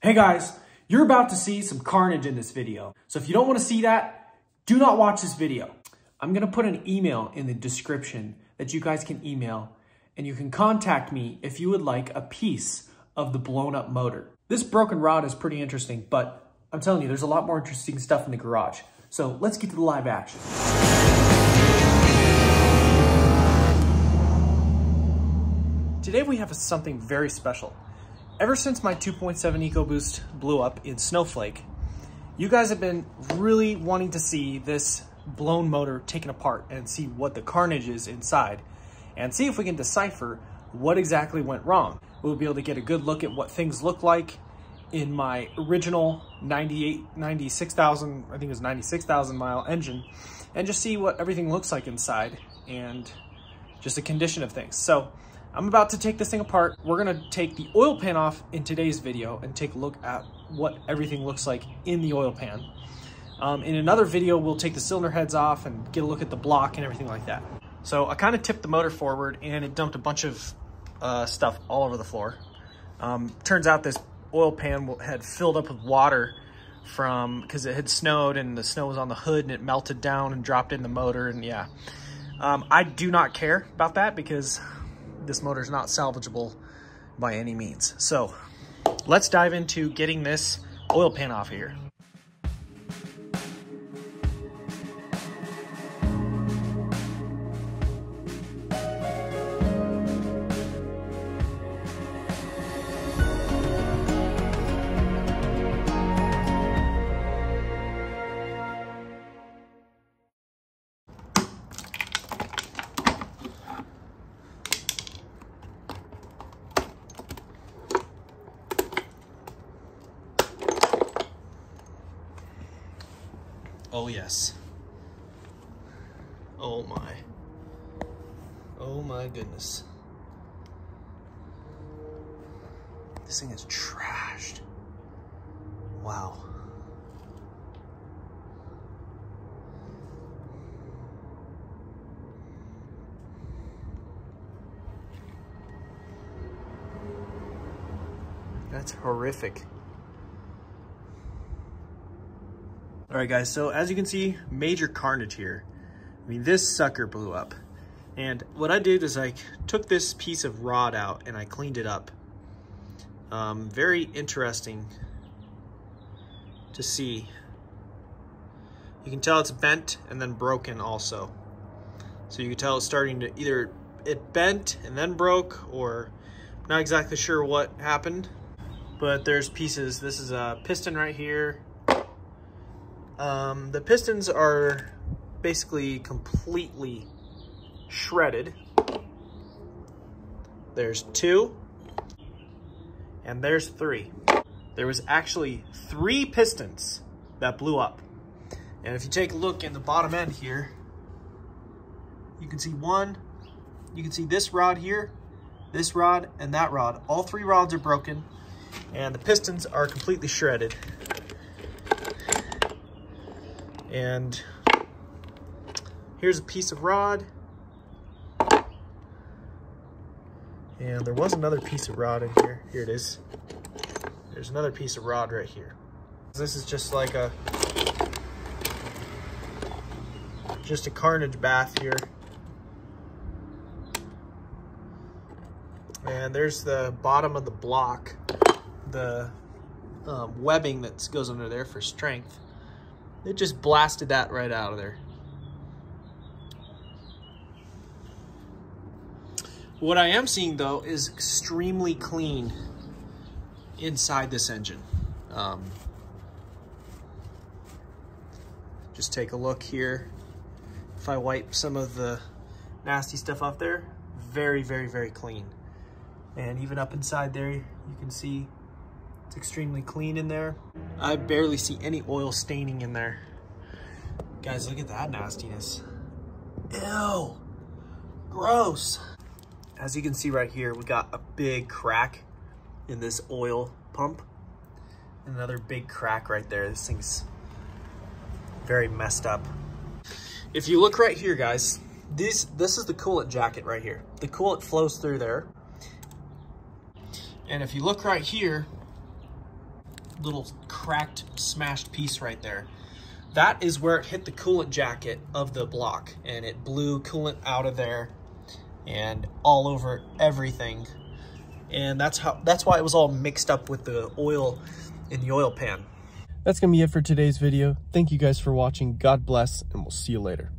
Hey guys, you're about to see some carnage in this video. So if you don't want to see that, do not watch this video. I'm going to put an email in the description that you guys can email, and you can contact me if you would like a piece of the blown up motor. This broken rod is pretty interesting, but I'm telling you, there's a lot more interesting stuff in the garage. So let's get to the live action. Today we have something very special. Ever since my 2.7 Ecoboost blew up in Snowflake, you guys have been really wanting to see this blown motor taken apart and see what the carnage is inside and see if we can decipher what exactly went wrong. We'll be able to get a good look at what things look like in my original 96,000, I think it was 96,000 mile engine, and just see what everything looks like inside and just the condition of things. So I'm about to take this thing apart. We're gonna take the oil pan off in today's video and take a look at what everything looks like in the oil pan. In another video, we'll take the cylinder heads off and get a look at the block and everything like that. So I kind of tipped the motor forward and it dumped a bunch of stuff all over the floor. Turns out this oil pan had filled up with water because it had snowed and the snow was on the hood and it melted down and dropped in the motor, and yeah. I do not care about that because this motor is not salvageable by any means. So let's dive into getting this oil pan off here. Oh yes. Oh my. Oh my goodness. This thing is trashed. Wow. That's horrific. All right guys, so as you can see, major carnage here. I mean, this sucker blew up. And what I did is I took this piece of rod out and I cleaned it up. Very interesting to see. You can tell it's bent and then broken also. So you can tell it's starting to either it bent and then broke, or I'm not exactly sure what happened. But there's pieces. This is a piston right here. The pistons are basically completely shredded. There's 2, and there's 3. There was actually 3 pistons that blew up. And if you take a look in the bottom end here, you can see one, you can see this rod here, this rod, and that rod. All 3 rods are broken, and the pistons are completely shredded. And here's a piece of rod. And there was another piece of rod in here. Here it is. There's another piece of rod right here. This is just like just a carnage bath here. And there's the bottom of the block, the webbing that goes under there for strength. It just blasted that right out of there. What I am seeing though is extremely clean inside this engine. Just take a look here. If I wipe some of the nasty stuff off there, very, very, very clean. And even up inside there, you can see it's extremely clean in there. I barely see any oil staining in there. Guys, look at that nastiness. Ew, gross. As you can see right here, we got a big crack in this oil pump. Another big crack right there. This thing's very messed up. If you look right here, guys, this is the coolant jacket right here. The coolant flows through there. And if you look right here, little cracked, smashed piece right there. That is where it hit the coolant jacket of the block, and it blew coolant out of there and all over everything. And that's why it was all mixed up with the oil in the oil pan. That's gonna be it for today's video. Thank you guys for watching. God bless, and we'll see you later.